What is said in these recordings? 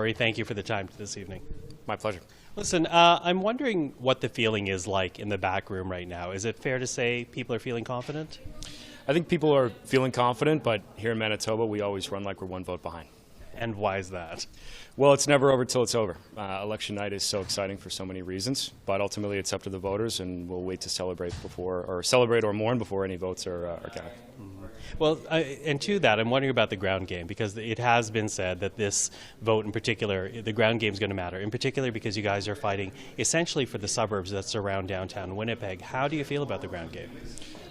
Rory, thank you for the time this evening. My pleasure. Listen, I'm wondering what the feeling is like in the back room right now. Is it fair to say people are feeling confident? I think people are feeling confident, but here in Manitoba, we always run like we're one vote behind. And why is that? Well, it's never over till it's over. Election night is so exciting for so many reasons, but ultimately it's up to the voters, and we'll wait to celebrate or mourn before any votes are counted. Well, and to that, I'm wondering about the ground game, because it has been said that this vote in particular, the ground game is going to matter, in particular because you guys are fighting essentially for the suburbs that surround downtown Winnipeg. How do you feel about the ground game?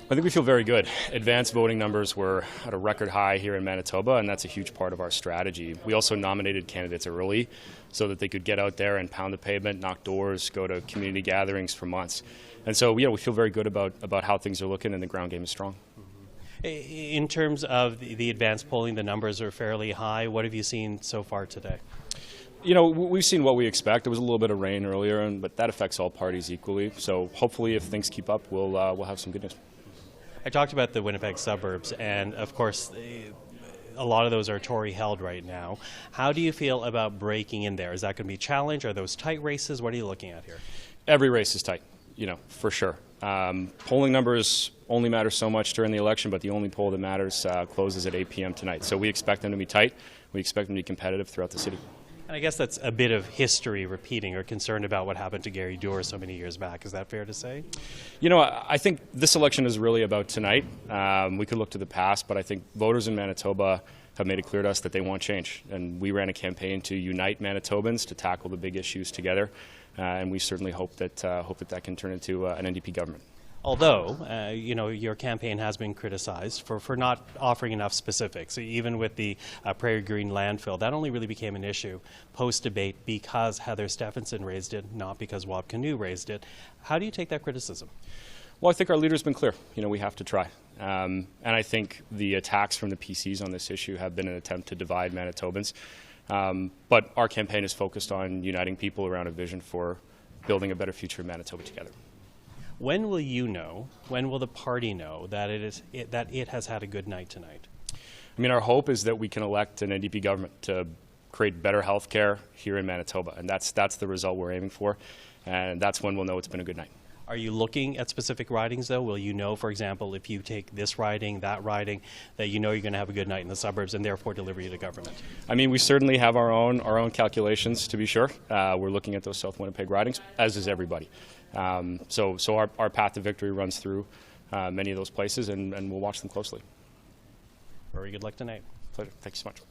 I think we feel very good. Advanced voting numbers were at a record high here in Manitoba, and that's a huge part of our strategy. We also nominated candidates early so that they could get out there and pound the pavement, knock doors, go to community gatherings for months. And so, we feel very good about how things are looking, and the ground game is strong. In terms of the advanced polling, the numbers are fairly high. What have you seen so far today? We've seen what we expect. There was a little bit of rain earlier, but that affects all parties equally. So hopefully if things keep up, we'll have some good news. I talked about the Winnipeg suburbs, and of course, a lot of those are Tory-held right now. How do you feel about breaking in there? Is that going to be a challenge? Are those tight races? What are you looking at here? Every race is tight, for sure. Polling numbers only matter so much during the election, but the only poll that matters closes at 8 p.m. tonight. So we expect them to be tight. We expect them to be competitive throughout the city. And I guess that's a bit of history repeating, or concerned about what happened to Gary Doer so many years back. Is that fair to say? I think this election is really about tonight. We could look to the past, but I think voters in Manitoba have made it clear to us that they want change. And we ran a campaign to unite Manitobans, to tackle the big issues together. And we certainly hope that can turn into an NDP government. Although, your campaign has been criticized for not offering enough specifics. Even with the Prairie Green landfill, that only really became an issue post-debate because Heather Stephenson raised it, not because Wab Kinew raised it. How do you take that criticism? Well, I think our leader's been clear. We have to try. And I think the attacks from the PCs on this issue have been an attempt to divide Manitobans. But our campaign is focused on uniting people around a vision for building a better future in Manitoba together. When will when will the party know that it has had a good night tonight? Our hope is that we can elect an NDP government to create better health care here in Manitoba, and that's the result we're aiming for, and that's when we'll know it's been a good night. Are you looking at specific ridings, though? Will you know, for example, if you take this riding, that riding, that you're going to have a good night in the suburbs and therefore deliver you to government? We certainly have our own calculations, to be sure. We're looking at those South Winnipeg ridings, as is everybody. So our path to victory runs through many of those places, and we'll watch them closely. Very good luck tonight. Pleasure. Thank you so much.